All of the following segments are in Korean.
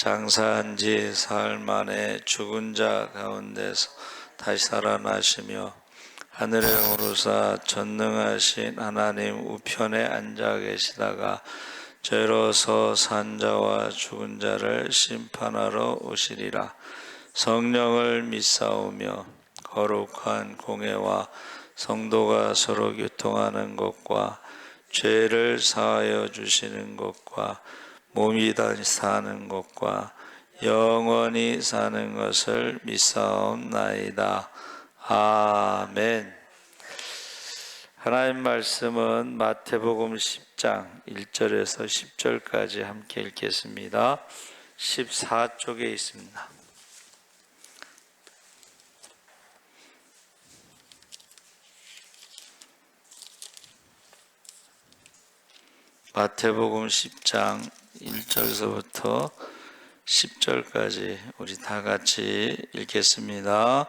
장사한 지 사흘 만에 죽은 자 가운데서 다시 살아나시며 하늘에 오르사 전능하신 하나님 우편에 앉아 계시다가 죄로서 산 자와 죽은 자를 심판하러 오시리라. 성령을 믿사오며 거룩한 공회와 성도가 서로 교통하는 것과 죄를 사하여 주시는 것과 몸이 다시 사는 것과 영원히 사는 것을 믿사옵나이다. 아멘. 하나님 말씀은 마태복음 10장 1절에서 10절까지 함께 읽겠습니다. 14쪽에 있습니다. 마태복음 10장 1절에서부터 10절까지 우리 다 같이 읽겠습니다.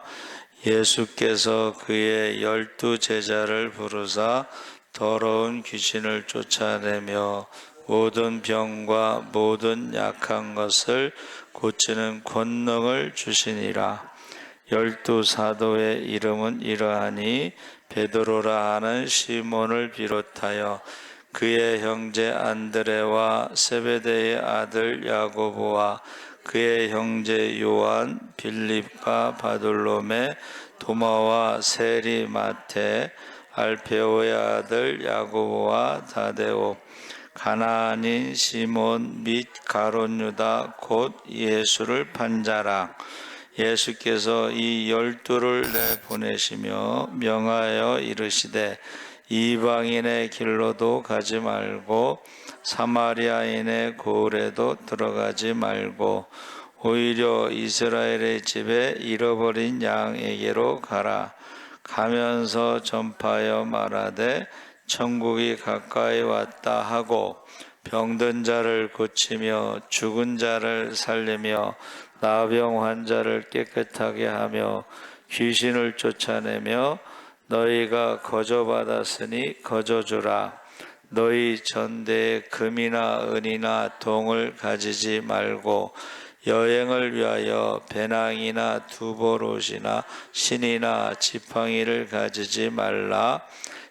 예수께서 그의 12 제자를 부르사 더러운 귀신을 쫓아내며 모든 병과 모든 약한 것을 고치는 권능을 주시니라. 12 사도의 이름은 이러하니 베드로라 하는 시몬을 비롯하여 그의 형제 안드레와 세베대의 아들 야고보와 그의 형제 요한, 빌립과 바돌로메, 도마와 세리 마테, 알페오의 아들 야고보와 다데오, 가나안인 시몬 및 가롯 유다 곧 예수를 판자라. 예수께서 이 12를 내보내시며 명하여 이르시되 이방인의 길로도 가지 말고 사마리아인의 고을에도 들어가지 말고 오히려 이스라엘의 집에 잃어버린 양에게로 가라. 가면서 전파하여 말하되 천국이 가까이 왔다 하고 병든 자를 고치며 죽은 자를 살리며 나병 환자를 깨끗하게 하며 귀신을 쫓아내며 너희가 거저받았으니 거저주라. 너희 전대에 금이나 은이나 동을 가지지 말고 여행을 위하여 배낭이나 두보롯이나 신이나 지팡이를 가지지 말라.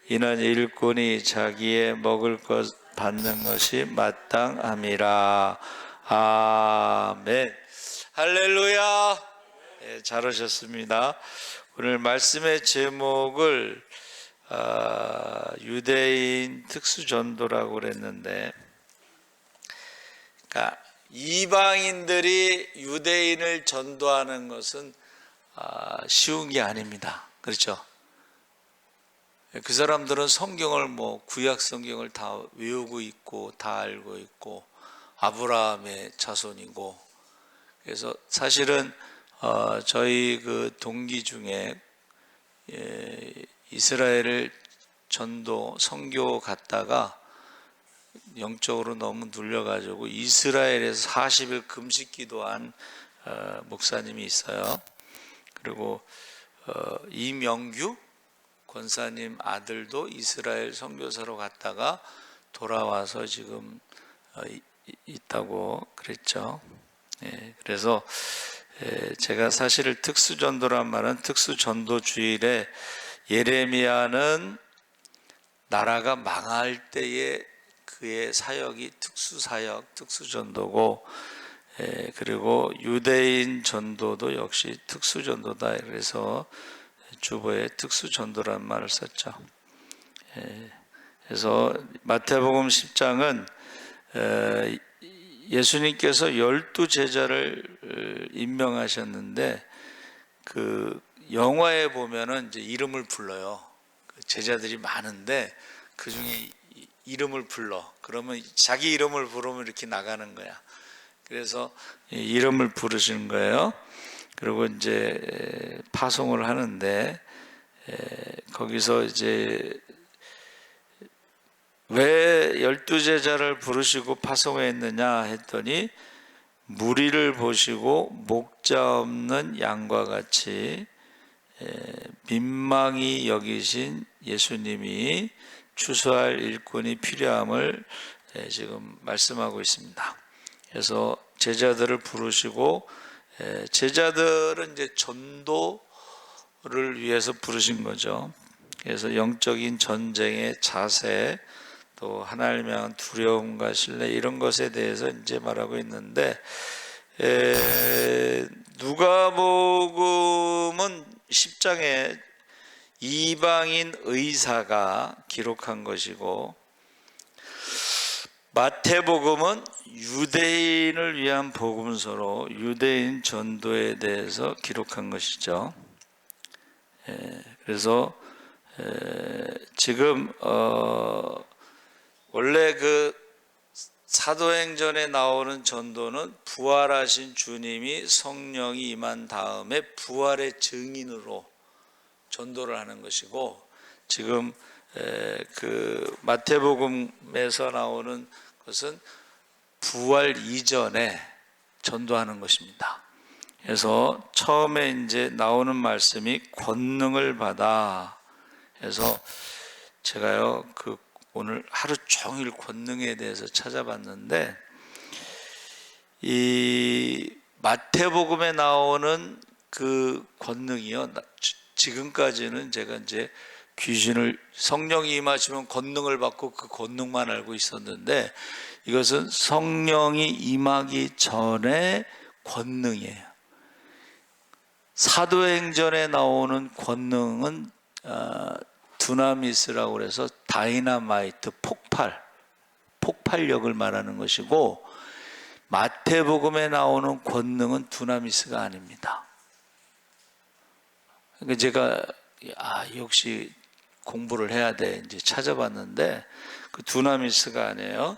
이는 일꾼이 자기의 먹을 것 받는 것이 마땅함이라. 아멘. 할렐루야. 네, 잘 오셨습니다. 오늘 말씀의 제목을 유대인 특수전도라고 그랬는데, 그러니까 이방인들이 유대인을 전도하는 것은 쉬운 게 아닙니다. 그렇죠? 그 사람들은 성경을 구약 성경을 다 외우고 있고 다 알고 있고 아브라함의 자손이고, 그래서 사실은 저희 그 동기 중에 이스라엘을 전도 선교 갔다가 영적으로 너무 눌려가지고 이스라엘에서 40일 금식 기도한 목사님이 있어요. 그리고 이명규 권사님 아들도 이스라엘 선교사로 갔다가 돌아와서 지금 있다고 그랬죠. 그래서 제가 사실 특수전도란 말은 특수전도 주일에 예레미야는 나라가 망할 때에 그의 사역이 특수사역, 특수전도고, 그리고 유대인 전도도 역시 특수전도다. 그래서 주보에 특수전도란 말을 썼죠. 그래서 마태복음 10장은 예수님께서 12 제자를 임명하셨는데, 그 영화에 보면은 이제 이름을 불러요. 제자들이 많은데 그 중에 이름을 불러. 그러면 자기 이름을 부르면 이렇게 나가는 거야. 그래서 이름을 부르시는 거예요. 그리고 이제 파송을 하는데, 거기서 이제 왜 12 제자를 부르시고 파송했느냐 했더니, 무리를 보시고 목자 없는 양과 같이 민망히 여기신 예수님이 추수할 일꾼이 필요함을 지금 말씀하고 있습니다. 그래서 제자들을 부르시고, 제자들은 이제 전도를 위해서 부르신 거죠. 그래서 영적인 전쟁의 자세, 또 하나님에 대한 두려움과 신뢰, 이런 것에 대해서 이제 말하고 있는데, 누가복음은 10장에 이방인 의사가 기록한 것이고, 마태복음은 유대인을 위한 복음서로 유대인 전도에 대해서 기록한 것이죠. 그래서 지금 원래 그 사도행전에 나오는 전도는 부활하신 주님이 성령이 임한 다음에 부활의 증인으로 전도를 하는 것이고, 지금 그 마태복음에서 나오는 것은 부활 이전에 전도하는 것입니다. 그래서 처음에 이제 나오는 말씀이 권능을 받아. 그래서 제가요 오늘 하루 종일 권능에 대해서 찾아봤는데, 이 마태복음에 나오는 그 권능이요, 지금까지는 제가 이제 귀신을, 성령이 임하시면 권능을 받고 그 권능만 알고 있었는데, 이것은 성령이 임하기 전에 권능이에요. 사도행전에 나오는 권능은 두나미스라고 해서 다이너마이트, 폭발력을 말하는 것이고, 마태복음에 나오는 권능은 두나미스가 아닙니다. 그러니까 제가 역시 공부를 해야 돼 이제 찾아봤는데, 그 두나미스가 아니에요.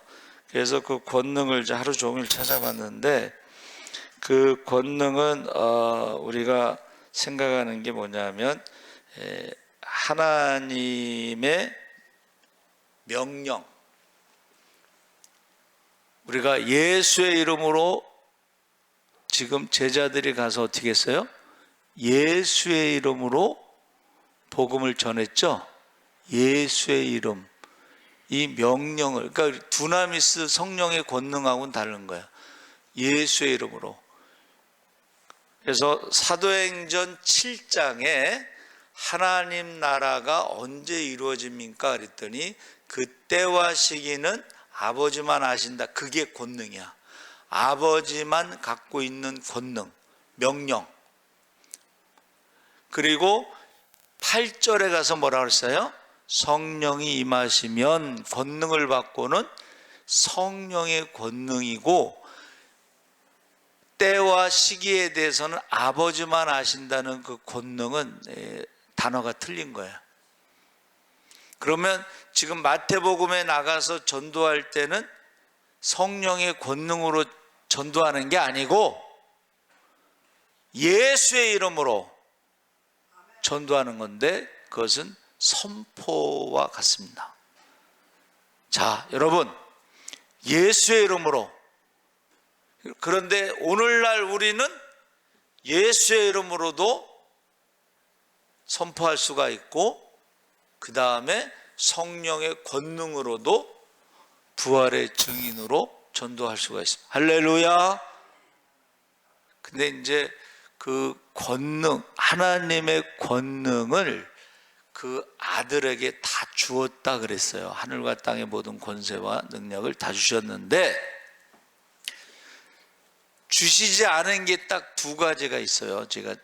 그래서 그 권능을 이제 하루 종일 찾아봤는데, 그 권능은 우리가 생각하는 게 뭐냐면, 하나님의 명령, 우리가 예수의 이름으로 지금 제자들이 가서 어떻게 했어요? 예수의 이름으로 복음을 전했죠. 예수의 이름, 이 명령을, 그러니까 두나미스 성령의 권능하고는 다른 거야. 예수의 이름으로. 그래서 사도행전 7장에 하나님 나라가 언제 이루어집니까? 그랬더니 그때와 시기는 아버지만 아신다. 그게 권능이야. 아버지만 갖고 있는 권능, 명령. 그리고 8절에 가서 뭐라고 그랬어요? 성령이 임하시면, 권능을 받고는 성령의 권능이고, 때와 시기에 대해서는 아버지만 아신다는 그 권능은 단어가 틀린 거예요. 그러면 지금 마태복음에 나가서 전도할 때는 성령의 권능으로 전도하는 게 아니고 예수의 이름으로 전도하는 건데, 그것은 선포와 같습니다. 자, 여러분, 예수의 이름으로. 그런데 오늘날 우리는 예수의 이름으로도 선포할 수가 있고, 그 다음에 성령의 권능으로도 부활의 증인으로 전도할 수가 있습니다. 할렐루야. 근데 이제 그 권능, 하나님의 권능을 그 아들에게 다 주었다 그랬어요. 하늘과 땅의 모든 권세와 능력을 다 주셨는데, 주시지 않은 게 딱 두 가지가 있어요. 제가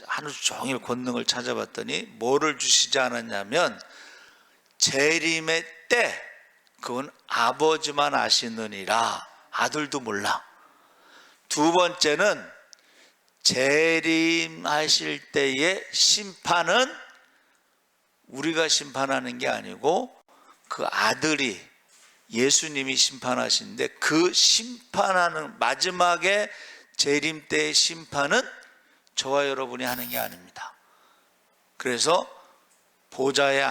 하루 종일 권능을 찾아봤더니 뭐를 주시지 않았냐면, 재림의 때, 그건 아버지만 아시느니라, 아들도 몰라. 두 번째는 재림하실 때의 심판은 우리가 심판하는 게 아니고 그 아들이, 예수님이 심판하시는데, 그 심판하는 마지막에 재림 때의 심판은 저와 여러분이 하는 게 아닙니다. 그래서 보좌에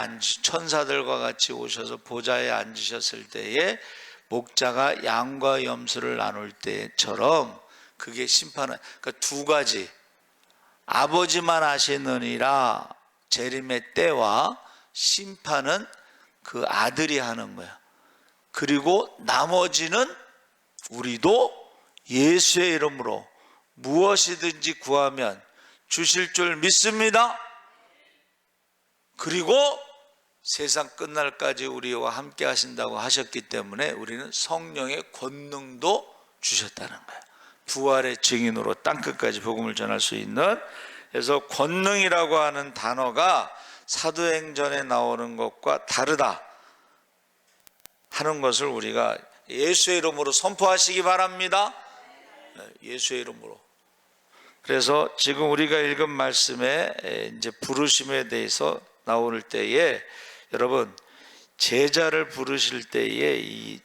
천사들과 같이 오셔서 보좌에 앉으셨을 때에 목자가 양과 염소를 나눌 때처럼 그게 심판은, 그러니까 두 가지, 아버지만 아시느니라 재림의 때와 심판은 그 아들이 하는 거야. 그리고 나머지는 우리도 예수의 이름으로 무엇이든지 구하면 주실 줄 믿습니다. 그리고 세상 끝날까지 우리와 함께 하신다고 하셨기 때문에 우리는 성령의 권능도 주셨다는 거예요. 부활의 증인으로 땅끝까지 복음을 전할 수 있는. 그래서 권능이라고 하는 단어가 사도행전에 나오는 것과 다르다 하는 것을 우리가 예수의 이름으로 선포하시기 바랍니다. 예수의 이름으로. 그래서 지금 우리가 읽은 말씀에 이제 부르심에 대해서 나올 때에 여러분, 제자를 부르실 때에 이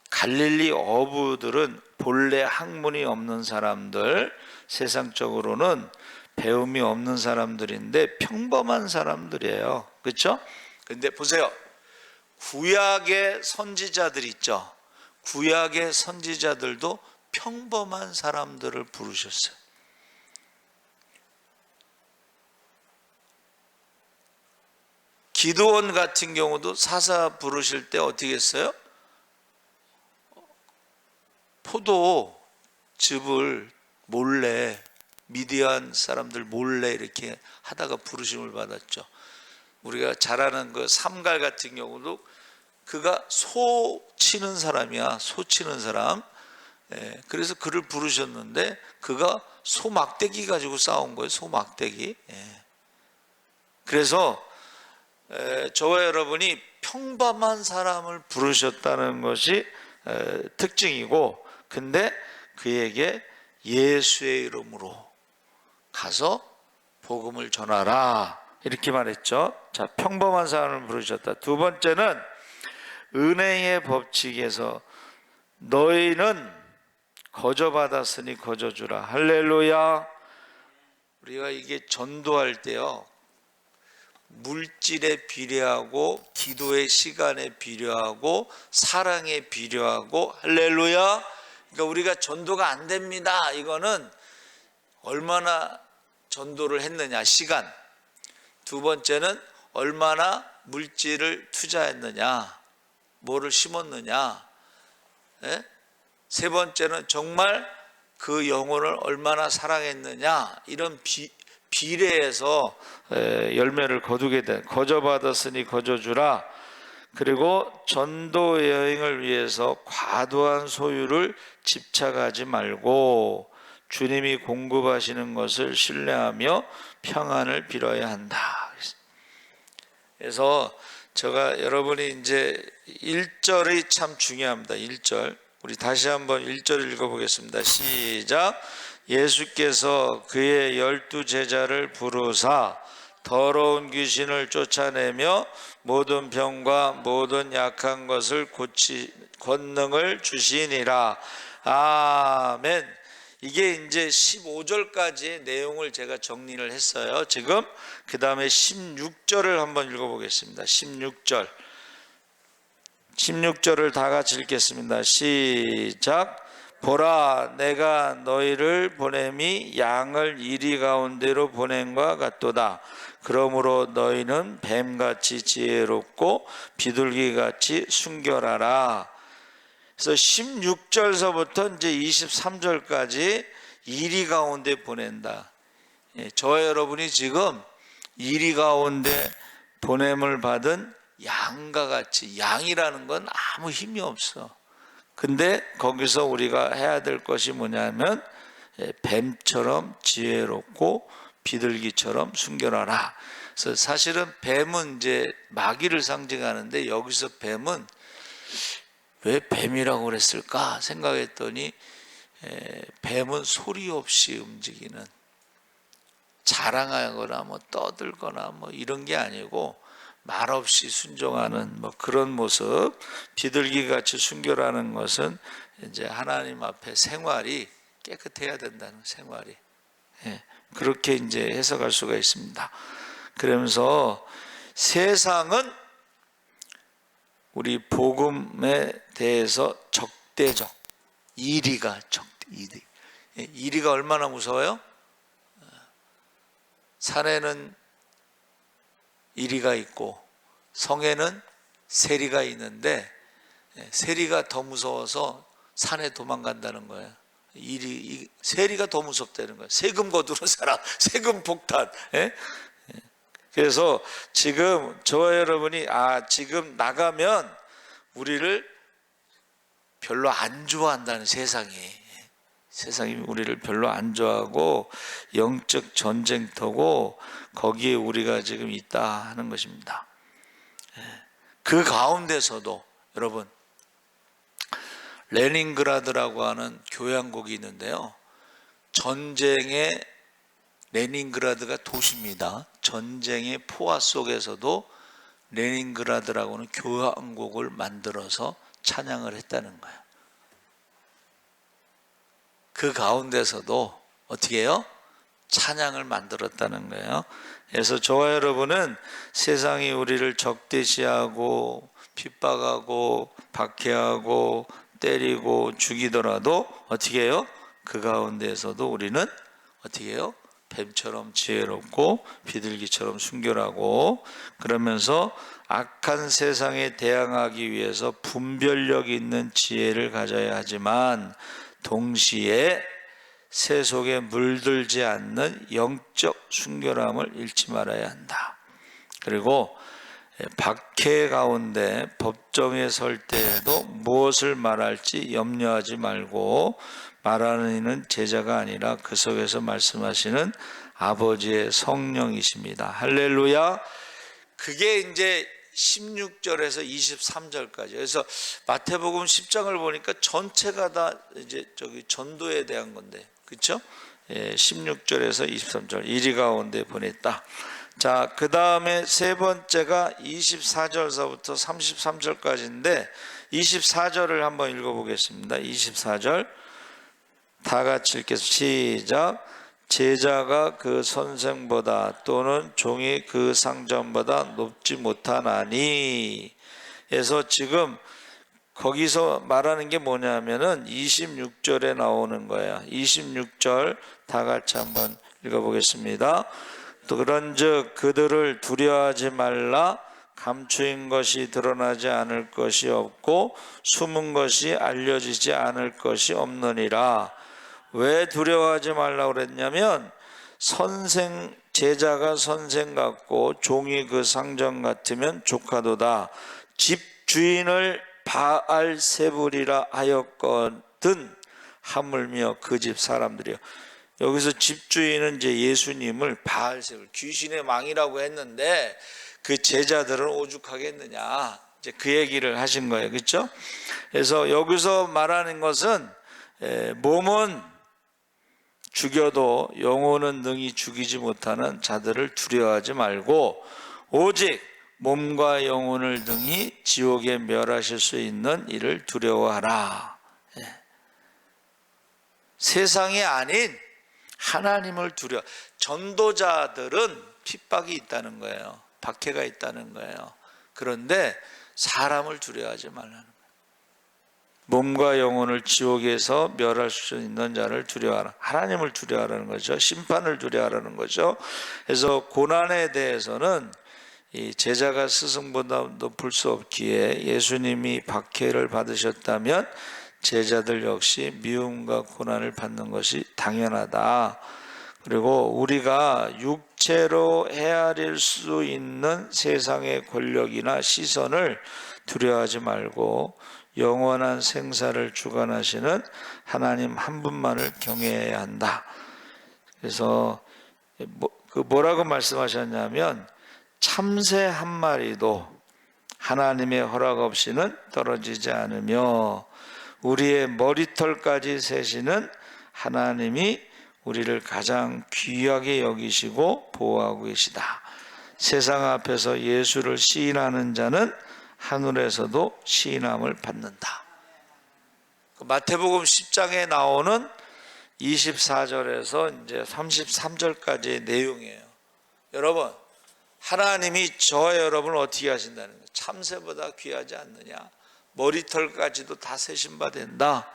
갈릴리 어부들은 본래 학문이 없는 사람들, 세상적으로는 배움이 없는 사람들인데 평범한 사람들이에요. 그렇죠? 근데 보세요. 구약의 선지자들 있죠. 구약의 선지자들도 평범한 사람들을 부르셨어요. 기드온 같은 경우도 사사 부르실 때 어떻게 했어요? 포도즙을 몰래, 미디안 사람들 몰래 이렇게 하다가 부르심을 받았죠. 우리가 잘 아는 그 삼갈 같은 경우도 그가 소 치는 사람이야. 소 치는 사람. 그래서 그를 부르셨는데 그가 소 막대기 가지고 싸운 거예요. 소 막대기. 그래서 저와 여러분이 평범한 사람을 부르셨다는 것이 특징이고, 근데 그에게 예수의 이름으로 가서 복음을 전하라 이렇게 말했죠. 자, 평범한 사람을 부르셨다. 두 번째는 은혜의 법칙에서 너희는 거저받았으니 거저주라. 할렐루야. 우리가 이게 전도할 때요, 물질에 비례하고 기도의 시간에 비례하고 사랑에 비례하고, 할렐루야. 그러니까 우리가 전도가 안 됩니다. 이거는 얼마나 전도를 했느냐, 시간. 두 번째는 얼마나 물질을 투자했느냐, 뭐를 심었느냐. 세 번째는 정말 그 영혼을 얼마나 사랑했느냐. 이런 비례해서 열매를 거두게 된, 거저받았으니 거저주라. 그리고 전도 여행을 위해서 과도한 소유를 집착하지 말고 주님이 공급하시는 것을 신뢰하며 평안을 빌어야 한다. 그래서 제가 여러분이 이제 1절이 참 중요합니다. 1절. 우리 다시 한번 1절 읽어보겠습니다. 시작. 예수께서 그의 12 제자를 부르사 더러운 귀신을 쫓아내며 모든 병과 모든 약한 것을 권능을 주시니라. 아멘. 이게 이제 15절까지의 내용을 제가 정리를 했어요. 지금 그 다음에 16절을 한번 읽어보겠습니다. 16절을 다 같이 읽겠습니다. 시작. 보라, 내가 너희를 보냄이 양을 이리 가운데로 보냄과 같도다. 그러므로 너희는 뱀같이 지혜롭고 비둘기같이 순결하라. 그래서 16절서부터 이제 23절까지 이리 가운데 보낸다. 저와 여러분이 지금 이리 가운데 보냄을 받은 양과 같이, 양이라는 건 아무 힘이 없어. 근데 거기서 우리가 해야 될 것이 뭐냐면 뱀처럼 지혜롭고 비둘기처럼 순결하라. 그래서 사실은 뱀은 이제 마귀를 상징하는데 여기서 뱀은 왜 뱀이라고 그랬을까 생각했더니 뱀은 소리 없이 움직이는, 자랑하거나 뭐 떠들거나 뭐 이런 게 아니고 말없이 순종하는 뭐 그런 모습. 비둘기같이 순결하는 것은 이제 하나님 앞에 생활이 깨끗해야 된다는, 생활이. 그렇게 이제 해석할 수가 있습니다. 그러면서 세상은 우리 복음에 대해서 적대적, 이리가 이리가 얼마나 무서워요? 산에는 이리가 있고 성에는 세리가 있는데 세리가 더 무서워서 산에 도망간다는 거예요. 세리가 더 무섭다는 거예요. 세금 거두는 사람, 세금 폭탄. 예? 그래서 지금 저와 여러분이 지금 나가면 우리를 별로 안 좋아한다는 세상이 우리를 별로 안 좋아하고 영적 전쟁터고 거기에 우리가 지금 있다 하는 것입니다. 그 가운데서도 여러분, 레닌그라드라고 하는 교향곡이 있는데요, 전쟁의 레닌그라드가 도시입니다. 전쟁의 포화 속에서도 레닌그라드라고는 교향곡을 만들어서 찬양을 했다는 거예요. 그 가운데서도 어떻게 해요? 찬양을 만들었다는 거예요. 그래서 저와 여러분은 세상이 우리를 적대시하고 핍박하고 박해하고 때리고 죽이더라도 어떻게 해요? 그 가운데에서도 우리는 어떻게 해요? 뱀처럼 지혜롭고 비둘기처럼 순결하고, 그러면서 악한 세상에 대항하기 위해서 분별력 있는 지혜를 가져야 하지만 동시에 세속에 물들지 않는 영적 순결함을 잃지 말아야 한다. 그리고 박해 가운데 법정에 설 때에도 무엇을 말할지 염려하지 말고, 말하는 이는 제자가 아니라 그 속에서 말씀하시는 아버지의 성령이십니다. 할렐루야. 그게 이제 16절에서 23절까지. 그래서 마태복음 10장을 보니까 전체가 다 이제 전도에 대한 건데, 그렇죠? 16절에서 23절 이리 가운데 보냈다. 자, 그 다음에 세 번째가 24절서부터 33절까지인데 24절을 한번 읽어보겠습니다. 24절 다 같이 읽겠습니다. 시작. 제자가 그 선생보다 또는 종이 그 상전보다 높지 못하나니. 그래서 지금 거기서 말하는 게 뭐냐면은 26절에 나오는 거예요. 26절 다 같이 한번 읽어보겠습니다. 또 그런즉 그들을 두려워하지 말라. 감추인 것이 드러나지 않을 것이 없고 숨은 것이 알려지지 않을 것이 없느니라. 왜 두려워하지 말라고 그랬냐면, 제자가 선생 같고 종이 그 상전 같으면 조카도다. 집 주인을 바알세불이라 하였거든 하물며 그 집 사람들이요. 여기서 집주인은 이제 예수님을 바알세불, 귀신의 망이라고 했는데 그 제자들은 오죽하겠느냐, 이제 그 얘기를 하신 거예요. 그렇죠? 그래서 여기서 말하는 것은 몸은 죽여도 영혼은 능히 죽이지 못하는 자들을 두려워하지 말고 오직 몸과 영혼을 능히 지옥에 멸하실 수 있는 이를 두려워하라. 세상이 아닌 하나님을 두려워. 전도자들은 핍박이 있다는 거예요. 박해가 있다는 거예요. 그런데 사람을 두려워하지 말라는 거예요. 몸과 영혼을 지옥에서 멸할 수 있는 자를 두려워하라. 하나님을 두려워하라는 거죠. 심판을 두려워하라는 거죠. 그래서 고난에 대해서는 이 제자가 스승보다 높을 수 없기에 예수님이 박해를 받으셨다면 제자들 역시 미움과 고난을 받는 것이 당연하다. 그리고 우리가 육체로 헤아릴 수 있는 세상의 권력이나 시선을 두려워하지 말고 영원한 생사를 주관하시는 하나님 한 분만을 경외해야 한다. 그래서 뭐라고 말씀하셨냐면, 참새 한 마리도 하나님의 허락 없이는 떨어지지 않으며 우리의 머리털까지 세시는 하나님이 우리를 가장 귀하게 여기시고 보호하고 계시다. 세상 앞에서 예수를 시인하는 자는 하늘에서도 시인함을 받는다. 마태복음 10장에 나오는 24절에서 이제 33절까지의 내용이에요. 여러분, 하나님이 저와 여러분을 어떻게 하신다는 거예요? 참새보다 귀하지 않느냐? 머리털까지도 다 세신 바 된다.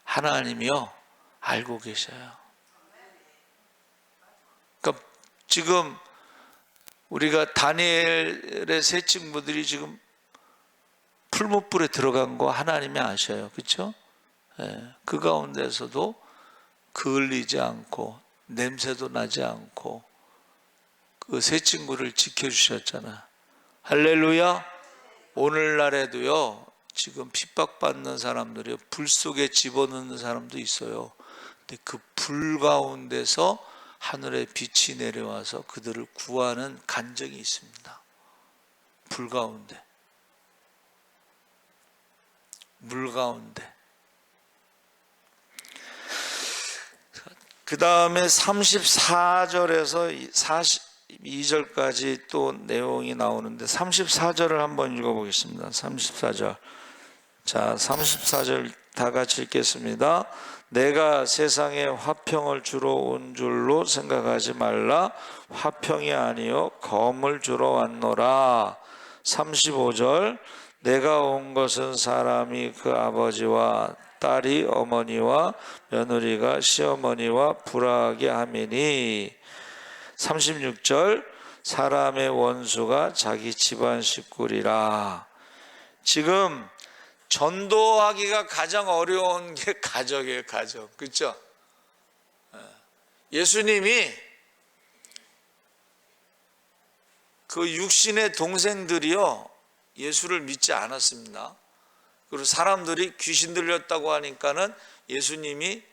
하나님이요, 알고 계셔요. 그러니까 지금 우리가 다니엘의 세 친구들이 지금 풀무불에 들어간 거 하나님이 아셔요. 그렇죠? 그 가운데서도 그을리지 않고 냄새도 나지 않고 그 세 친구를 지켜주셨잖아요. 할렐루야. 오늘날에도요, 지금 핍박받는 사람들이 불 속에 집어넣는 사람도 있어요. 근데 그 불 가운데서 하늘의 빛이 내려와서 그들을 구하는 간증이 있습니다. 불 가운데, 물 가운데. 그 다음에 34절에서 42절까지 또 내용이 나오는데 34절을 한번 읽어보겠습니다. 34절. 자, 34절 다 같이 읽겠습니다. 내가 세상에 화평을 주러 온 줄로 생각하지 말라. 화평이 아니요 검을 주러 왔노라. 35절. 내가 온 것은 사람이 그 아버지와 딸이 어머니와 며느리가 시어머니와 불화하게 함이니. 36절. 사람의 원수가 자기 집안 식구리라. 지금 전도하기가 가장 어려운 게 가족이에요. 가족. 그렇죠? 예수님이 그 육신의 동생들이요, 예수를 믿지 않았습니다. 그리고 사람들이 귀신 들렸다고 하니까는 예수님이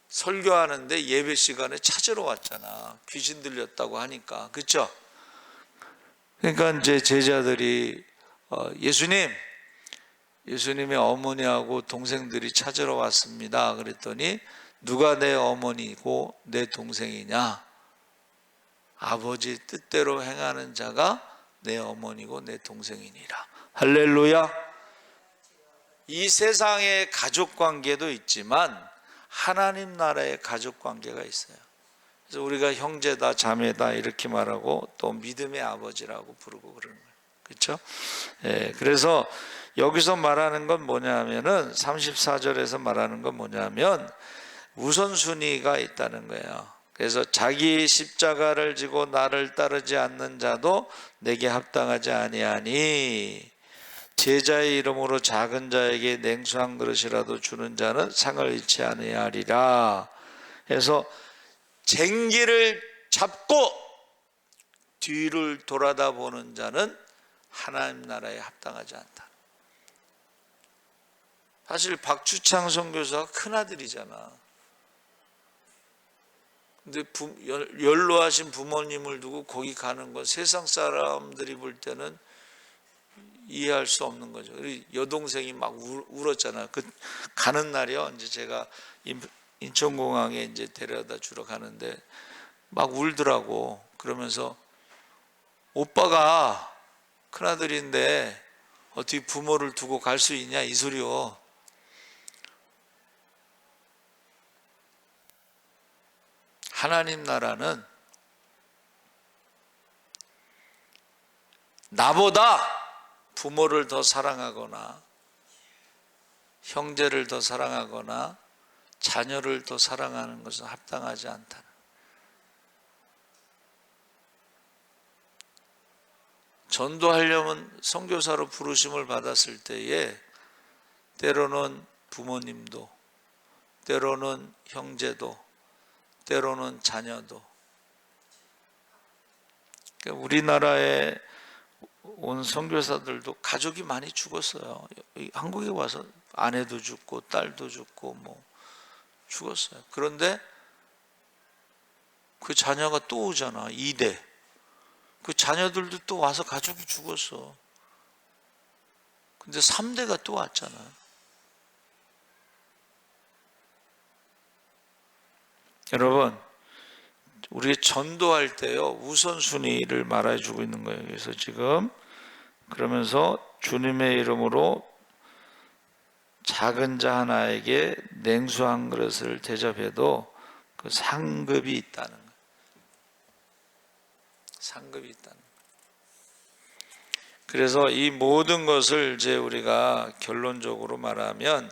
설교하는데 예배 시간에 찾으러 왔잖아. 귀신 들렸다고 하니까. 그렇죠? 그러니까 이제 제자들이 예수님의 어머니하고 동생들이 찾으러 왔습니다. 그랬더니 누가 내 어머니고 내 동생이냐? 아버지 뜻대로 행하는 자가 내 어머니고 내 동생이니라. 할렐루야. 이 세상의 가족관계도 있지만 하나님 나라의 가족관계가 있어요. 그래서 우리가 형제다 자매다 이렇게 말하고 또 믿음의 아버지라고 부르고 그러는 거예요. 그렇죠? 그래서 여기서 말하는 건 뭐냐면은 34절에서 말하는 건 뭐냐면 우선순위가 있다는 거예요. 그래서 자기 십자가를 지고 나를 따르지 않는 자도 내게 합당하지 아니하니 제자의 이름으로 작은 자에게 냉수 한 그릇이라도 주는 자는 상을 잃지 아니하리라. 그래서 쟁기를 잡고 뒤를 돌아다 보는 자는 하나님 나라에 합당하지 않다. 사실 박주창 선교사가 큰아들이잖아. 근데 연로하신 부모님을 두고 거기 가는 건 세상 사람들이 볼 때는 이해할 수 없는 거죠. 여동생이 막 울었잖아요. 그 가는 날이요. 이제 제가 인천공항에 이제 데려다 주러 가는데 막 울더라고. 그러면서 오빠가 큰아들인데 어떻게 부모를 두고 갈 수 있냐 이 소리요. 하나님 나라는 나보다 부모를 더 사랑하거나 형제를 더 사랑하거나 자녀를 더 사랑하는 것은 합당하지 않다. 전도하려면 선교사로 부르심을 받았을 때에 때로는 부모님도, 때로는 형제도, 때로는 자녀도. 그러니까 우리나라에 온 선교사들도 가족이 많이 죽었어요. 한국에 와서 아내도 죽고 딸도 죽고 뭐 죽었어요. 그런데 그 자녀가 또 오잖아. 2대. 그 자녀들도 또 와서 가족이 죽었어. 근데 3대가 또 왔잖아. 여러분, 우리 전도할 때요, 우선순위를 말해주고 있는 거예요. 그래서 지금 그러면서 주님의 이름으로 작은 자 하나에게 냉수 한 그릇을 대접해도 그 상급이 있다는 거예요. 상급이 있다는 거예요. 그래서 이 모든 것을 이제 우리가 결론적으로 말하면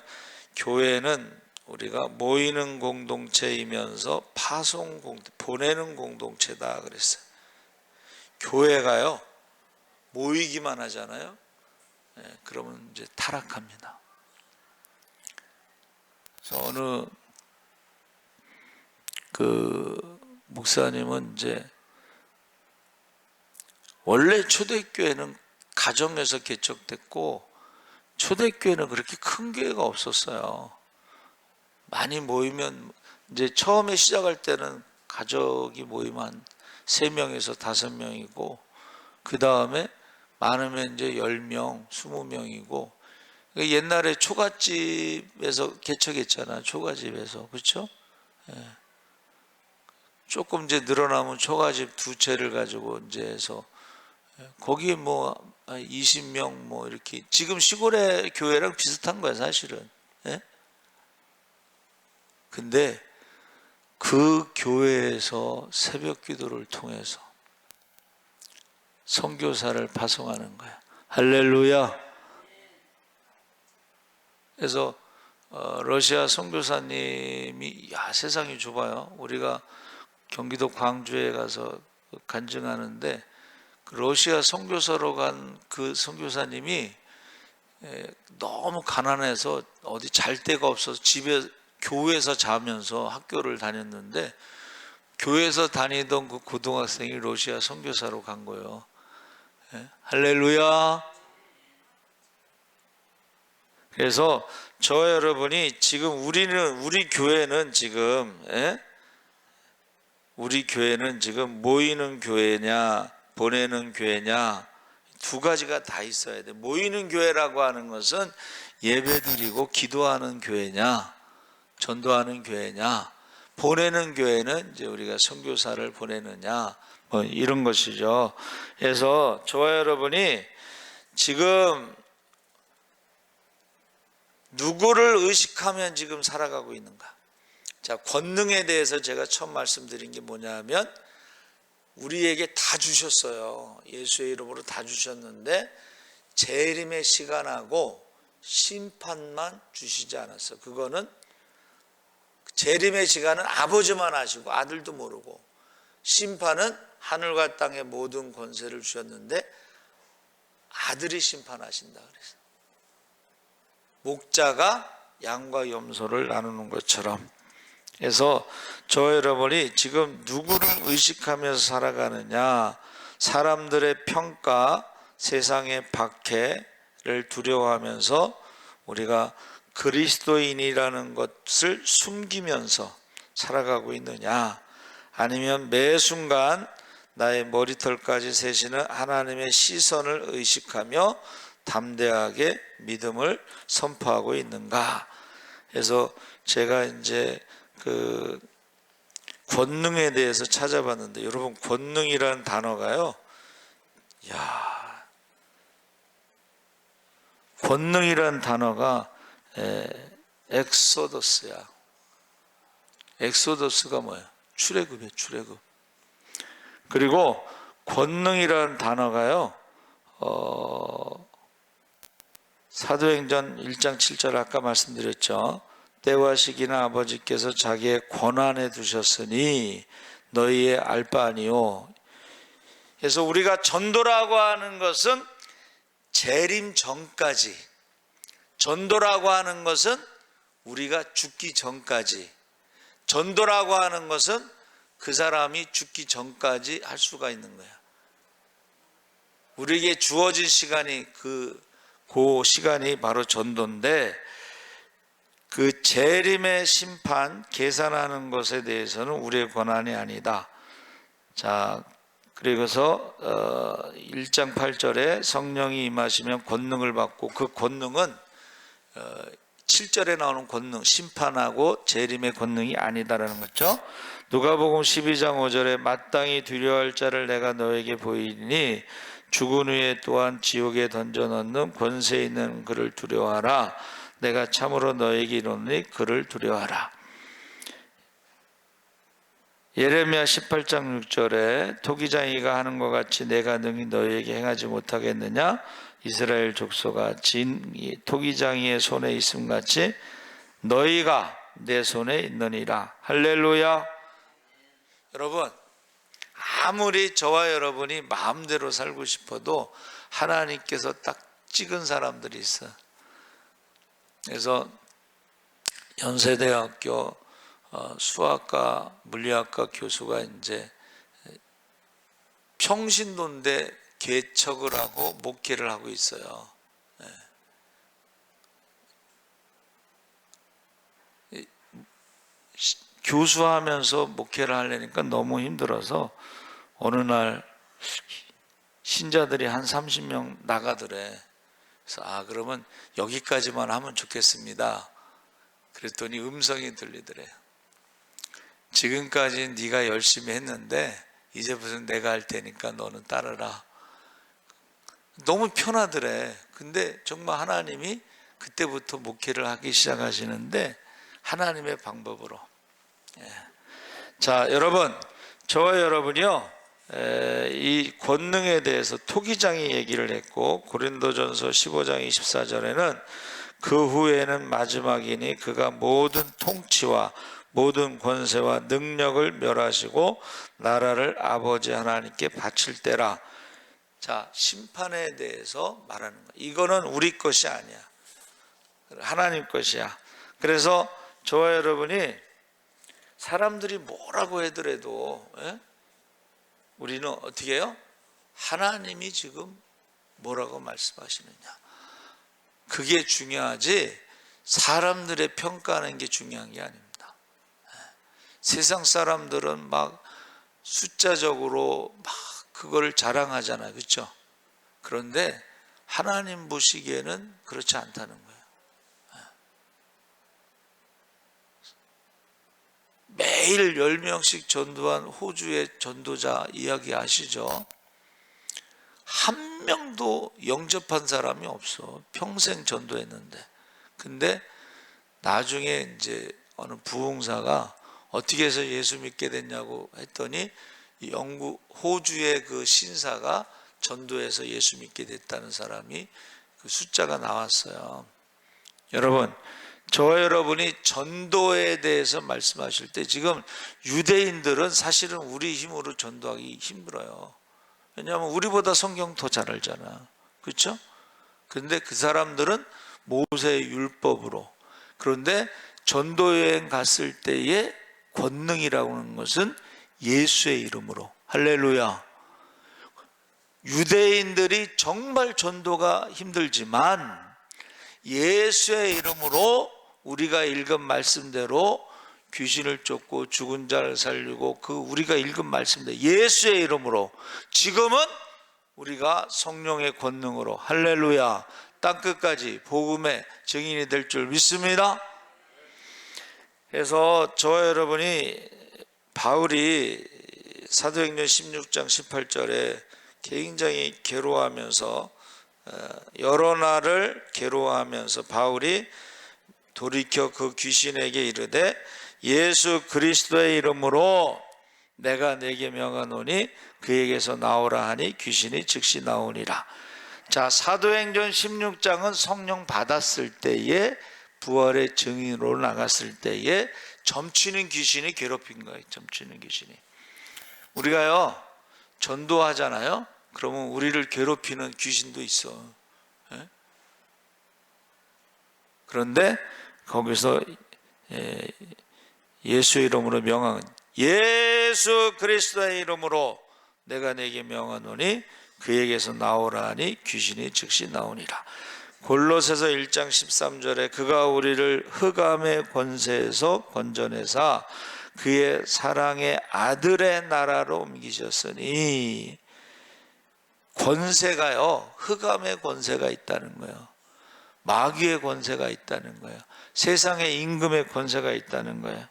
교회는 우리가 모이는 공동체이면서 보내는 공동체다 그랬어요. 교회가요, 모이기만 하잖아요. 그러면 이제 타락합니다. 그래서 어느 그 목사님은 이제 원래 초대교회는 가정에서 개척됐고 초대교회는 그렇게 큰 교회가 없었어요. 많이 모이면 이제 처음에 시작할 때는 가족이 모이면 한 3명에서 5명이고 그 다음에 많으면 이제 10명, 20명이고 옛날에 초가집에서 개척했잖아. 초가집에서. 그렇죠? 예. 조금 이제 늘어나면 초가집 2채를 가지고 이제 해서 거기에 뭐 20명 뭐 이렇게 지금 시골의 교회랑 비슷한 거야 사실은. 예? 근데 그 교회에서 새벽 기도를 통해서 선교사를 파송하는 거야. 할렐루야. 그래서 러시아 선교사님이 세상이 좁아요. 우리가 경기도 광주에 가서 간증하는데 그 러시아 선교사로 간 그 선교사님이 너무 가난해서 어디 잘 데가 없어서 교회에서 자면서 학교를 다녔는데 교회에서 다니던 그 고등학생이 러시아 선교사로 간 거예요. 할렐루야. 그래서 저 여러분이 지금 우리 교회는 지금 우리 교회는 지금 모이는 교회냐 보내는 교회냐 두 가지가 다 있어야 돼. 모이는 교회라고 하는 것은 예배드리고 기도하는 교회냐 전도하는 교회냐, 보내는 교회는 이제 우리가 선교사를 보내느냐 뭐 이런 것이죠. 그래서 저와 여러분이 지금 누구를 의식하면 지금 살아가고 있는가? 자, 권능에 대해서 제가 처음 말씀드린 게 뭐냐면 우리에게 다 주셨어요. 예수의 이름으로 다 주셨는데 재림의 시간하고 심판만 주시지 않았어. 그거는 재림의 시간은 아버지만 아시고 아들도 모르고 심판은 하늘과 땅의 모든 권세를 주셨는데 아들이 심판하신다 그랬어요. 목자가 양과 염소를 나누는 것처럼. 그래서 저 여러분이 지금 누구를 의식하면서 살아가느냐, 사람들의 평가, 세상의 박해를 두려워하면서 우리가 그리스도인이라는 것을 숨기면서 살아가고 있느냐, 아니면 매 순간 나의 머리털까지 세시는 하나님의 시선을 의식하며 담대하게 믿음을 선포하고 있는가. 그래서 제가 이제 그 권능에 대해서 찾아봤는데 여러분 권능이라는 단어가요, 권능이라는 단어가 엑소더스야. 엑소더스가 뭐야? 출애굽이에요. 출애굽. 그리고 권능이라는 단어가요, 사도행전 1장 7절 아까 말씀드렸죠. 때와 시기는 아버지께서 자기의 권한에 두셨으니 너희의 알 바 아니요. 그래서 우리가 전도라고 하는 것은 재림 전까지, 전도라고 하는 것은 우리가 죽기 전까지, 전도라고 하는 것은 그 사람이 죽기 전까지 할 수가 있는 거야. 우리에게 주어진 시간이 그 시간이 바로 전도인데 그 재림의 심판 계산하는 것에 대해서는 우리의 권한이 아니다. 자, 그리고서 1장 8절에 성령이 임하시면 권능을 받고, 그 권능은 7절에 나오는 권능, 심판하고 재림의 권능이 아니다라는 거죠. 누가복음 12장 5절에 마땅히 두려워할 자를 내가 너에게 보이니 죽은 후에 또한 지옥에 던져 넣는 권세 있는 그를 두려워하라. 내가 참으로 너에게 이르노니 그를 두려워하라. 예레미야 18장 6절에 토기장이가 하는 것 같이 내가 능히 너희에게 행하지 못하겠느냐. 이스라엘 족속아, 토기장이의 손에 있음 같이 너희가 내 손에 있느니라. 할렐루야. 여러분, 아무리 저와 여러분이 마음대로 살고 싶어도 하나님께서 딱 찍은 사람들이 있어. 그래서 연세대학교 수학과 물리학과 교수가 이제 평신도인데 개척을 하고 목회를 하고 있어요. 교수하면서 목회를 하려니까 너무 힘들어서 어느 날 신자들이 한 30명 나가더래. 그래서 그러면 여기까지만 하면 좋겠습니다. 그랬더니 음성이 들리더래요. 지금까지 네가 열심히 했는데 이제부터 내가 할 테니까 너는 따르라. 너무 편하더래. 근데 정말 하나님이 그때부터 목회를 하기 시작하시는데 하나님의 방법으로. 자, 여러분, 저와 여러분이요, 이 권능에 대해서 토기장이 얘기를 했고, 고린도전서 15장 24절에는 그 후에는 마지막이니 그가 모든 통치와 모든 권세와 능력을 멸하시고 나라를 아버지 하나님께 바칠 때라. 자, 심판에 대해서 말하는 거야. 이거는 우리 것이 아니야. 하나님 것이야. 그래서 저와 여러분이 사람들이 뭐라고 하더라도 우리는 어떻게 해요? 하나님이 지금 뭐라고 말씀하시느냐, 그게 중요하지 사람들의 평가하는 게 중요한 게 아닙니다. 세상 사람들은 막 숫자적으로 막 그걸 자랑하잖아요. 그렇죠? 그런데 하나님 보시기에는 그렇지 않다는 거예요. 매일 10명씩 전도한 호주의 전도자 이야기 아시죠? 한 명도 영접한 사람이 없어. 평생 전도했는데. 근데 나중에 이제 어느 부흥사가 어떻게 해서 예수 믿게 됐냐고 했더니 호주의 그 신사가 전도해서 예수 믿게 됐다는 사람이 그 숫자가 나왔어요. 여러분, 저와 여러분이 전도에 대해서 말씀하실 때 지금 유대인들은 사실은 우리 힘으로 전도하기 힘들어요. 왜냐하면 우리보다 성경 더 잘 알잖아. 그렇죠? 그런데 그 사람들은 모세의 율법으로. 그런데 전도여행 갔을 때의 권능이라고 하는 것은 예수의 이름으로. 할렐루야. 유대인들이 정말 전도가 힘들지만 예수의 이름으로 우리가 읽은 말씀대로 귀신을 쫓고 죽은 자를 살리고 그 우리가 읽은 말씀대로 예수의 이름으로 지금은 우리가 성령의 권능으로 할렐루야 땅끝까지 복음의 증인이 될 줄 믿습니다. 그래서 저와 여러분이 바울이 사도행전 16장 18절에 굉장히 괴로워하면서 여러 날을 괴로워하면서 바울이 돌이켜 그 귀신에게 이르되 예수 그리스도의 이름으로 내가 내게 명하노니 그에게서 나오라 하니 귀신이 즉시 나오니라. 자, 사도행전 16장은 성령 받았을 때에 부활의 증인으로 나갔을 때에 점치는 귀신이 괴롭힌 거예요. 점치는 귀신이. 우리가요 전도하잖아요. 그러면 우리를 괴롭히는 귀신도 있어. 그런데 거기서 예수의 이름으로 명한 예수 그리스도의 이름으로 내가 내게 명하노니 그에게서 나오라 하니 귀신이 즉시 나오니라. 골로새서 1장 13절에 그가 우리를 흑암의 권세에서 건져내사 그의 사랑의 아들의 나라로 옮기셨으니, 권세가요 흑암의 권세가 있다는 거예요. 마귀의 권세가 있다는 거예요. 세상의 임금의 권세가 있다는 거예요.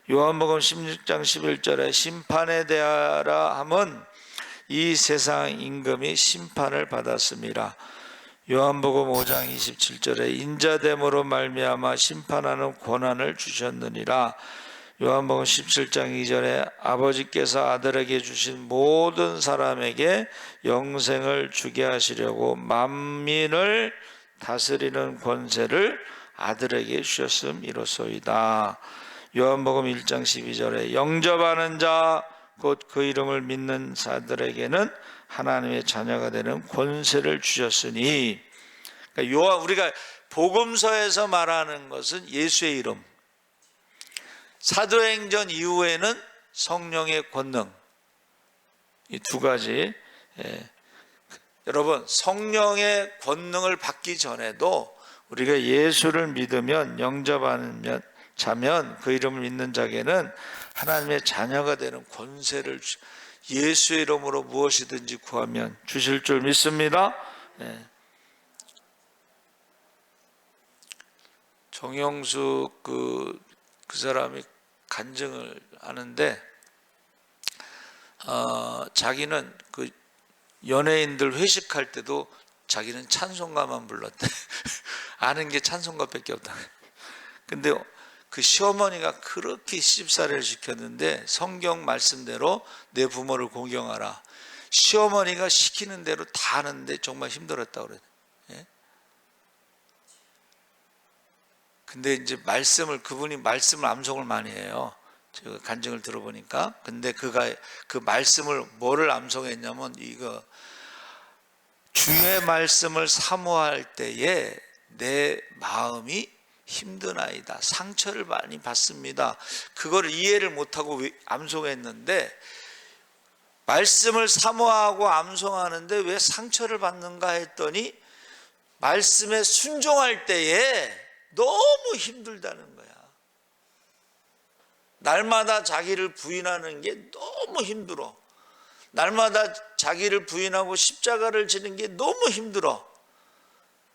요한복음 16장 11절에 심판에 대하라 함은 이 세상 임금이 심판을 받았음이라. 요한복음 5장 27절에 인자됨으로 말미암아 심판하는 권한을 주셨느니라. 요한복음 17장 2절에 아버지께서 아들에게 주신 모든 사람에게 영생을 주게 하시려고 만민을 다스리는 권세를 아들에게 주셨음이로소이다. 요한복음 1장 12절에 영접하는 자 곧 그 이름을 믿는 자들에게는 하나님의 자녀가 되는 권세를 주셨으니, 그러니까 우리가 복음서에서 말하는 것은 예수의 이름, 사도행전 이후에는 성령의 권능, 이 두 가지. 여러분, 성령의 권능을 받기 전에도 우리가 예수를 믿으면, 영접하면 자면, 그 이름을 믿는 자에게는 하나님의 자녀가 되는 권세를 예수의 이름으로 무엇이든지 구하면 주실 줄 믿습니다. 정영숙 그 사람이 간증을 하는데, 자기는 그 연예인들 회식할 때도 자기는 찬송가만 불렀대. 아는 게 찬송가밖에 없다. 근데 그 시어머니가 그렇게 시집살이를 시켰는데, 성경 말씀대로 내 부모를 공경하라. 시어머니가 시키는 대로 다 하는데 정말 힘들었다고 그래요. 근데 이제 그분이 말씀을 암송을 많이 해요. 제가 간증을 들어보니까. 근데 그가 그 말씀을 뭐를 암송했냐면, 이거 주의 말씀을 사모할 때에 내 마음이 힘드나이다, 상처를 많이 받습니다. 그걸 이해를 못하고 암송했는데, 말씀을 사모하고 암송하는데 왜 상처를 받는가 했더니, 말씀에 순종할 때에 너무 힘들다는 거야. 날마다 자기를 부인하는 게 너무 힘들어. 날마다 자기를 부인하고 십자가를 지는 게 너무 힘들어.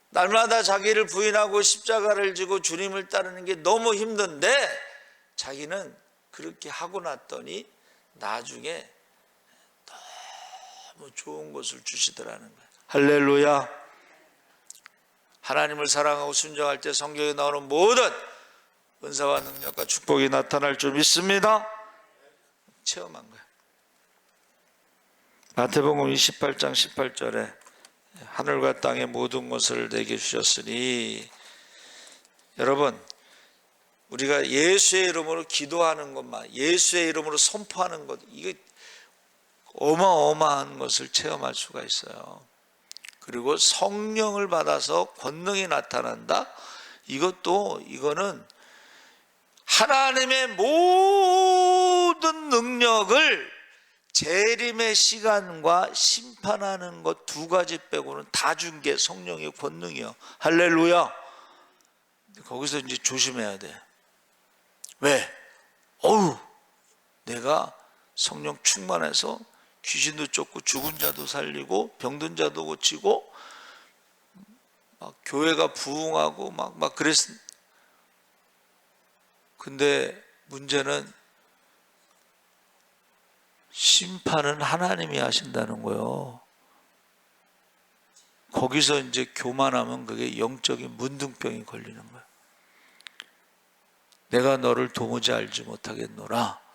날마다 자기를 부인하고 십자가를 지고 주님을 따르는 게 너무 힘든데, 자기는 그렇게 하고 났더니 나중에 너무 좋은 것을 주시더라는 거야. 할렐루야. 하나님을 사랑하고 순종할 때 성경에 나오는 모든 은사와 능력과 축복이 나타날 줄 믿습니다. 체험한 거야. 마태복음 28장 18절에 하늘과 땅의 모든 것을 내게 주셨으니, 여러분, 우리가 예수의 이름으로 기도하는 것만, 예수의 이름으로 선포하는 것, 이게 어마어마한 것을 체험할 수가 있어요. 그리고 성령을 받아서 권능이 나타난다. 이거는 하나님의 모든 능력을 재림의 시간과 심판하는 것 두 가지 빼고는 다 준 게 성령의 권능이요. 할렐루야. 거기서 이제 조심해야 돼. 왜? 내가 성령 충만해서 귀신도 쫓고 죽은 자도 살리고 병든 자도 고치고 막 교회가 부흥하고 막 그랬어. 근데 문제는 심판은 하나님이 하신다는 거예요. 거기서 이제 교만하면 그게 영적인 문둥병이 걸리는 거예요. 내가 너를 도무지 알지 못하겠노라.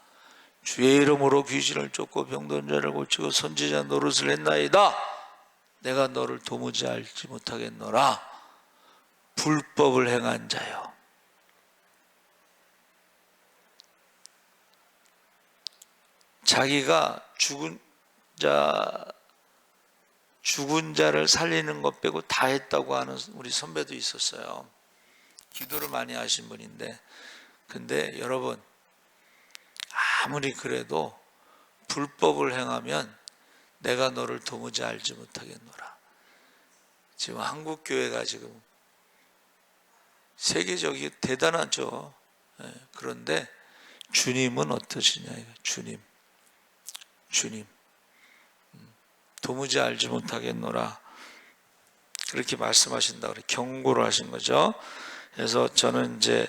주의 이름으로 귀신을 쫓고 병든 자를 고치고 선지자 노릇을 했나이다. 내가 너를 도무지 알지 못하겠노라. 불법을 행한 자요. 자기가 죽은 자를 살리는 것 빼고 다 했다고 하는 우리 선배도 있었어요. 기도를 많이 하신 분인데, 근데 여러분, 아무리 그래도 불법을 행하면 내가 너를 도무지 알지 못하겠노라. 지금 한국 교회가 지금 세계적이 대단하죠. 그런데 주님은 어떠시냐? 주님 도무지 알지 못하겠노라, 그렇게 말씀하신다. 그래 경고를 하신 거죠. 그래서 저는 이제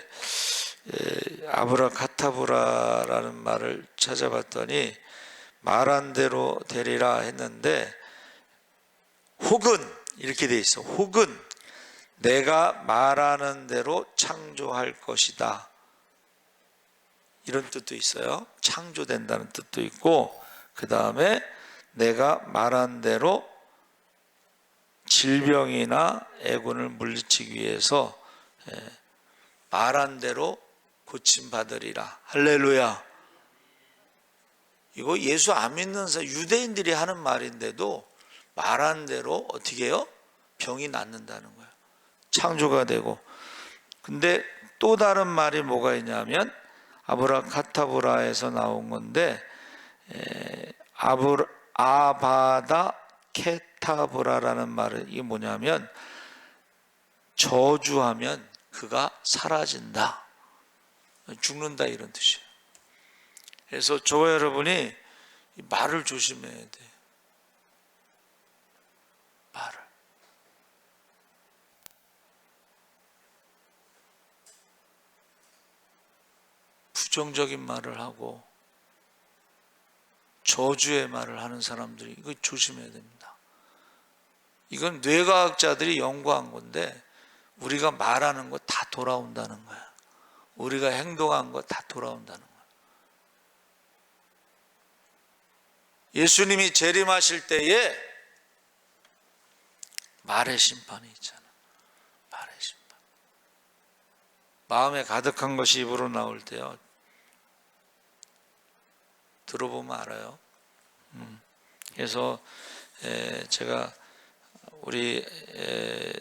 아브라카타브라라는 말을 찾아봤더니, 말한 대로 되리라 했는데, 혹은 이렇게 돼 있어. 혹은 내가 말하는 대로 창조할 것이다, 이런 뜻도 있어요. 창조된다는 뜻도 있고, 그 다음에 내가 말한 대로 질병이나 애군을 물리치기 위해서 말한 대로 고침받으리라. 할렐루야. 이거 예수 안 믿는 사람, 유대인들이 하는 말인데도 말한 대로 어떻게 해요? 병이 낫는다는 거예요. 창조가 되고. 근데 또 다른 말이 뭐가 있냐면, 아브라카타브라에서 나온 건데 아바다 케타브라라는 말은 이게 뭐냐면 저주하면 그가 사라진다, 죽는다, 이런 뜻이에요. 그래서 저와 여러분이 말을 조심해야 돼. 말을. 부정적인 말을 하고 저주의 말을 하는 사람들이, 이거 조심해야 됩니다. 이건 뇌과학자들이 연구한 건데 우리가 말하는 거 다 돌아온다는 거야. 우리가 행동한 거 다 돌아온다는 거야. 예수님이 재림하실 때에 말의 심판이 있잖아. 말의 심판. 마음에 가득한 것이 입으로 나올 때요, 들어보면 알아요. 그래서 제가 우리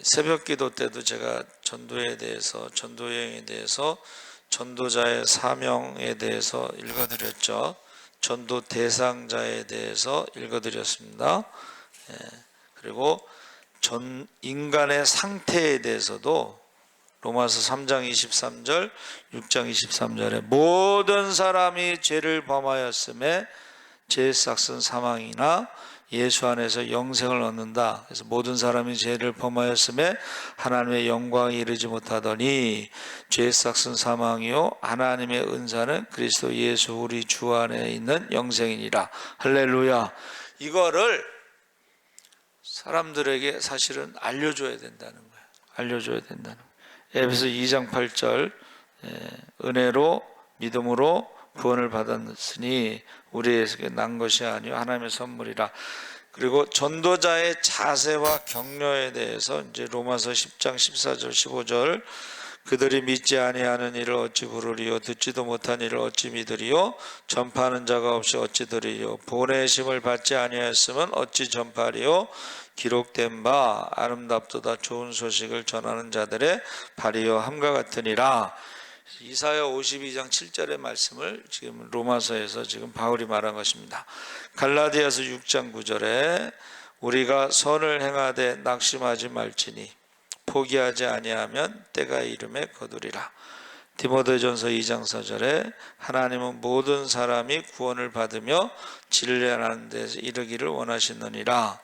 새벽 기도 때도 제가 전도에 대해서, 전도여행에 대해서, 전도자의 사명에 대해서 읽어드렸죠. 전도 대상자에 대해서 읽어드렸습니다. 그리고 인간의 상태에 대해서도 로마서 3장 23절, 6장 23절에 모든 사람이 죄를 범하였음에 죄의 삭은 사망이나 예수 안에서 영생을 얻는다. 그래서 모든 사람이 죄를 범하였음에 하나님의 영광에 이르지 못하더니 죄의 삭은 사망이요 하나님의 은사는 그리스도 예수 우리 주 안에 있는 영생이니라. 할렐루야. 이거를 사람들에게 사실은 알려줘야 된다는 거예요. 알려줘야 된다는 거예요. 에베소 2장 8절 은혜로 믿음으로 구원을 받았으니 우리에게 난 것이 아니요 하나님의 선물이라. 그리고 전도자의 자세와 격려에 대해서 이제 로마서 10장 14절 15절 그들이 믿지 아니하는 일을 어찌 부르리요 듣지도 못한 일을 어찌 믿으리요 전파하는 자가 없이 어찌 들으리요 보내심을 받지 아니하였으면 어찌 전파하리요 기록된 바 아름답도다 좋은 소식을 전하는 자들의 발이요 함과 같으니라. 이사야 52장 7절의 말씀을 지금 로마서에서 지금 바울이 말한 것입니다. 갈라디아서 6장 9절에 우리가 선을 행하되 낙심하지 말지니 포기하지 아니하면 때가 이름에 거두리라. 디모데전서 2장 4절에 하나님은 모든 사람이 구원을 받으며 진리하는 데서 이르기를 원하시느니라.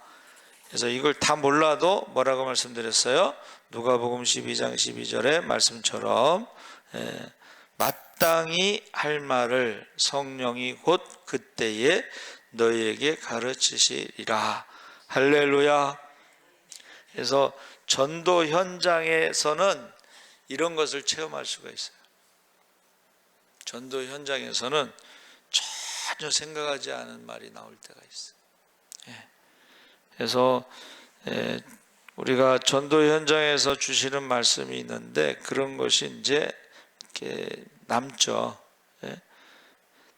그래서 이걸 다 몰라도 뭐라고 말씀드렸어요? 누가복음 12장 12절의 말씀처럼 마땅히 할 말을 성령이 곧 그때에 너희에게 가르치시리라. 할렐루야. 그래서 전도 현장에서는 이런 것을 체험할 수가 있어요. 전도 현장에서는 전혀 생각하지 않은 말이 나올 때가 있어요. 그래서 우리가 전도 현장에서 주시는 말씀이 있는데 그런 것이 이제 이렇게 남죠.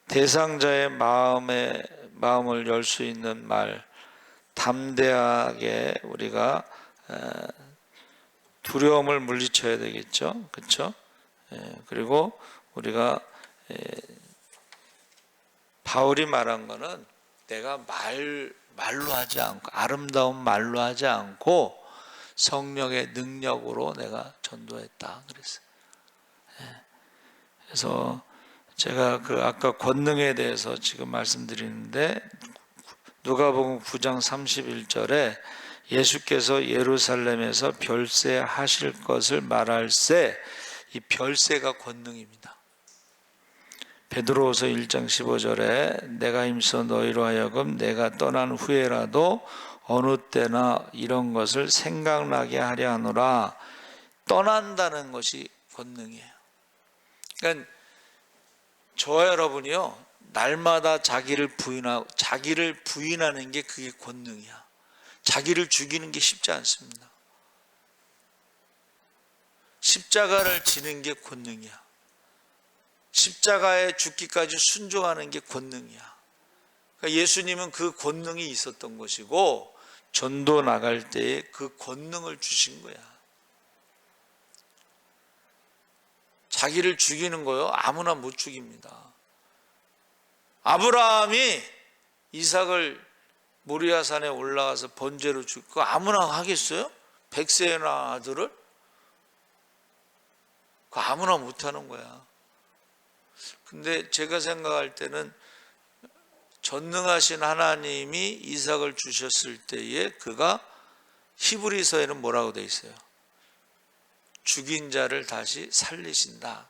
대상자의 마음을 열 수 있는 말, 담대하게 우리가 두려움을 물리쳐야 되겠죠. 그렇죠? 그리고 우리가 바울이 말한 거는 내가 말로 하지 않고 아름다운 말로 하지 않고 성령의 능력으로 내가 전도했다 그랬어요. 그래서 제가 그 아까 권능에 대해서 지금 말씀드리는데 누가복음 9장 31절에 예수께서 예루살렘에서 별세하실 것을 말할세, 이 별세가 권능입니다. 베드로후서 1장 15절에 내가 힘써 너희로 하여금 내가 떠난 후에라도 어느 때나 이런 것을 생각나게 하려 하노라. 떠난다는 것이 권능이에요. 그러니까 저와 여러분이요 날마다 자기를 부인하는 게 그게 권능이야. 자기를 죽이는 게 쉽지 않습니다. 십자가를 지는 게 권능이야. 십자가에 죽기까지 순종하는 게 권능이야. 그러니까 예수님은 그 권능이 있었던 것이고 전도 나갈 때에 그 권능을 주신 거야. 자기를 죽이는 거요? 아무나 못 죽입니다. 아브라함이 이삭을 모리아산에 올라가서 번제로 죽고 아무나 하겠어요? 100세의 아들을? 그거 아무나 못하는 거야. 근데 제가 생각할 때는 전능하신 하나님이 이삭을 주셨을 때에 그가 히브리서에는 뭐라고 돼 있어요? 죽인 자를 다시 살리신다.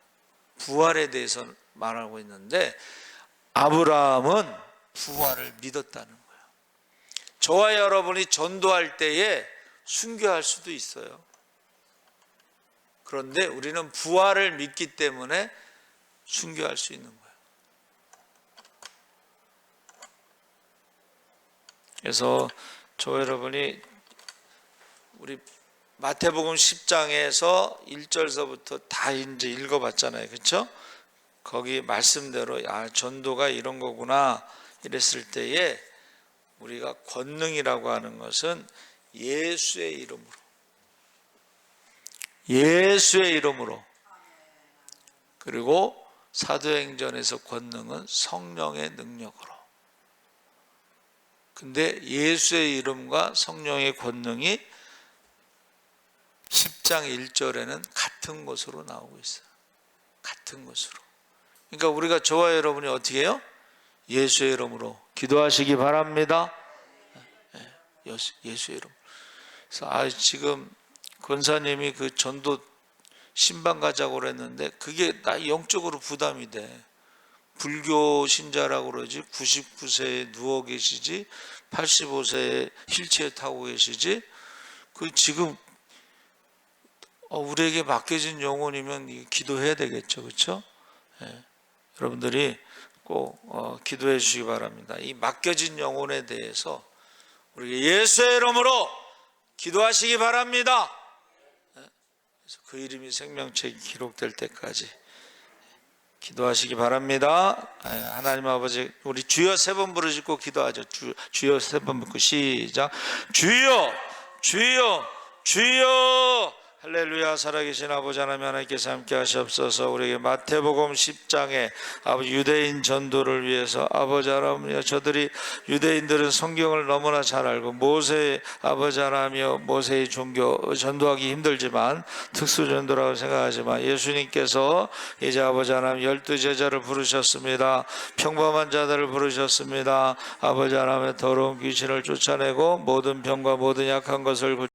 부활에 대해서 말하고 있는데 아브라함은 부활을 믿었다는 거예요. 저와 여러분이 전도할 때에 순교할 수도 있어요. 그런데 우리는 부활을 믿기 때문에 순교할 수 있는 거예요. 그래서 저와 여러분이 우리 마태복음 10장에서 1절서부터 다 이제 읽어봤잖아요. 그렇죠? 거기 말씀대로 전도가 이런 거구나 이랬을 때에 우리가 권능이라고 하는 것은 예수의 이름으로 그리고 사도행전에서 권능은 성령의 능력으로. 근데 예수의 이름과 성령의 권능이 10장 1절에는 같은 것으로 나오고 있어요. 같은 것으로. 그러니까 우리가 저와 여러분이 어떻게 해요? 예수의 이름으로 기도하시기 바랍니다. 예수의 이름. 그래서 지금 권사님이 그 전도 신방 가자고 그랬는데 그게 나 영적으로 부담이 돼. 불교 신자라고 그러지 99세에 누워 계시지 85세에 휠체어 타고 계시지 그 지금 우리에게 맡겨진 영혼이면 기도해야 되겠죠. 그렇죠? 예. 여러분들이 꼭 기도해 주시기 바랍니다. 이 맡겨진 영혼에 대해서 우리 예수의 이름으로 기도하시기 바랍니다. 그래서 그 이름이 생명책에 기록될 때까지 기도하시기 바랍니다. 하나님 아버지, 우리 주여 세 번 부르시고 기도하죠. 주여 세 번 부르고 시작. 주여, 주여, 주여. 할렐루야. 살아계신 아버지 하나님, 하나님께서 함께 하시옵소서. 우리에게 마태복음 10장에 아버지 유대인 전도를 위해서 아버지 하나님, 저들이 유대인들은 성경을 너무나 잘 알고 모세 아버지 하나님이여 모세의 종교 전도하기 힘들지만 특수 전도라고 생각하지만 예수님께서 이제 아버지 하나님 12제자를 부르셨습니다. 평범한 자들을 부르셨습니다. 아버지 하나님의 더러운 귀신을 쫓아내고 모든 병과 모든 약한 것을